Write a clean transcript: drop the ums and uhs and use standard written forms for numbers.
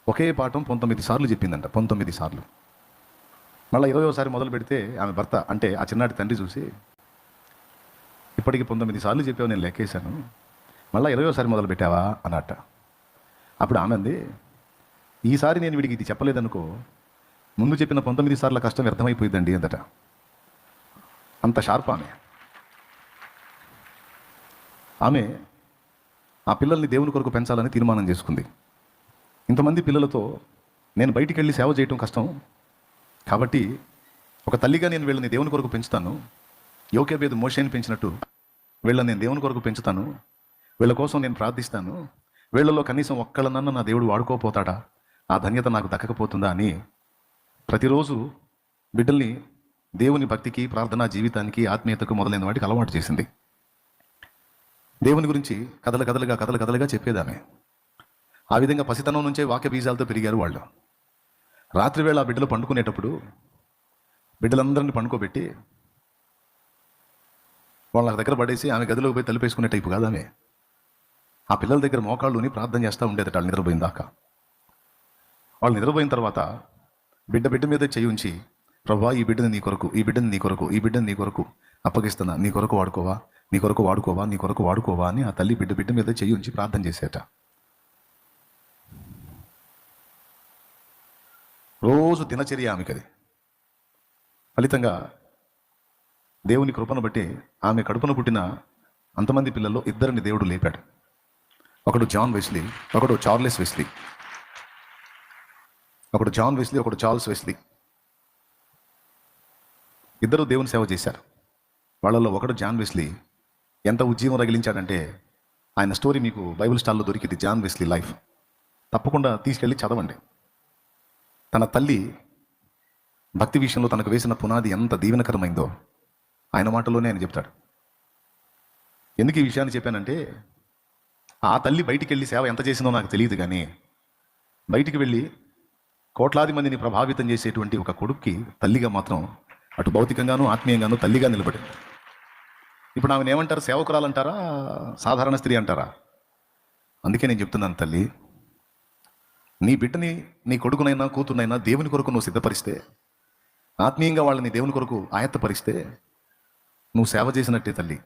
ఒకే పాఠం 19 సార్లు చెప్పిందంట, 19 సార్లు. మళ్ళీ 20వ మొదలు పెడితే ఆమె భర్త అంటే ఆ చిన్నాటి తండ్రి చూసి, ఇప్పటికి 19 సార్లు చెప్పావు, నేను లెక్కేశాను, మళ్ళీ 20వ మొదలు పెట్టావా అన్నట్ట. అప్పుడు ఆమె అంది, ఈసారి నేను వీడికి ఇది చెప్పలేదనుకో, ముందు చెప్పిన 19 సార్ల కష్టం వ్యర్థమైపోయిందండి అందట. అంత షార్ప్ ఆమె. ఆమె ఆ పిల్లల్ని దేవుని కొరకు పెంచాలని తీర్మానం చేసుకుంది. ఇంతమంది పిల్లలతో నేను బయటికి వెళ్ళి సేవ చేయటం కష్టం, కాబట్టి ఒక తల్లిగా నేను వీళ్ళని దేవుని కొరకు పెంచుతాను, యోకేబేదు మోషేని పెంచినట్టు వీళ్ళని నేను దేవుని కొరకు పెంచుతాను, వీళ్ళ కోసం నేను ప్రార్థిస్తాను, వీళ్ళలో కనీసం ఒక్కళ్ళనన్నా నా దేవుడు వాడుకోపోతాడా, ఆ ధన్యత నాకు దక్కకపోతుందా అని ప్రతిరోజు బిడ్డల్ని దేవుని భక్తికి, ప్రార్థనా జీవితానికి, ఆత్మీయతకు మొదలైన వాటికి అలవాటు చేసింది. దేవుని గురించి కథలుగా చెప్పేదామె. ఆ విధంగా పసితనం నుంచే వాక్య బీజాలతో పెరిగారు వాళ్ళు. రాత్రివేళ ఆ బిడ్డలు పండుకునేటప్పుడు బిడ్డలందరినీ పండుకోబెట్టి వాళ్ళ దగ్గర పడేసి ఆమె గదిలోకి పోయి తలుపేసుకునే టైపు కాదు ఆమె. ఆ పిల్లల దగ్గర మోకాళ్ళుని ప్రార్థన చేస్తూ ఉండేదట వాళ్ళు నిద్రపోయిన దాకా. వాళ్ళు నిద్రపోయిన తర్వాత బిడ్డ మీద చేయి ఉంచి, ప్రభువా ఈ బిడ్డని నీ కొరకు, ఈ బిడ్డని నీ కొరకు, ఈ బిడ్డని నీ కొరకు అప్పగిస్తున్నా, నీ కొరకు వాడుకోవా, నీ కొరకు వాడుకోవా, నీ కొరకు వాడుకోవా అని ఆ తల్లి బిడ్డ మీద చేయి ఉంచి ప్రార్థన చేసేట. రోజు దినచర్య ఆమెకది. ఫలితంగా దేవుని కృపను బట్టి ఆమె కడుపున పుట్టిన అంతమంది పిల్లల్లో ఇద్దరిని దేవుడు లేపాడు. ఒకడు జాన్ వెస్లీ, ఒకడు చార్లెస్ వెస్లీ. ఒకడు జాన్ వెస్లీ, ఒకడు చార్ల్స్ వెస్లీ. ఇద్దరు దేవుని సేవ చేశారు. వాళ్ళల్లో ఒకడు జాన్ వెస్లీ ఎంత ఉద్యమం రగిలించాడంటే, ఆయన స్టోరీ మీకు బైబిల్ స్టాల్లో దొరికింది, జాన్ వెస్లీ లైఫ్. తప్పకుండా తీసుకెళ్ళి చదవండి. తన తల్లి భక్తి విషయంలో తనకు వేసిన పునాది ఎంత దీవెనకరమైందో ఆయన మాటలోనే ఆయన చెప్తాడు. ఎందుకు ఈ విషయాన్ని చెప్పానంటే, ఆ తల్లి బయటికి వెళ్ళి సేవ ఎంత చేసిందో నాకు తెలియదు, కానీ బయటికి వెళ్ళి కోట్లాది మందిని ప్రభావితం చేసేటువంటి ఒక కొడుక్కి తల్లిగా మాత్రం అటు భౌతికంగానూ ఆత్మీయంగానూ తల్లిగా నిలబడింది. ఇప్పుడు ఆమెను ఏమంటారు, సేవకురాలంటారా, సాధారణ స్త్రీ అంటారా? అందుకే నేను చెప్తున్నాను, తల్లి, నీ బిడ్డని, నీ కొడుకునైనా కూతురునైనా దేవుని కొరకు నువ్వు సిద్ధపరిస్తే, ఆత్మీయంగా వాళ్ళని దేవుని కొరకు ఆయత్తపరిస్తే నువ్వు సేవ చేసినట్టే తల్లి.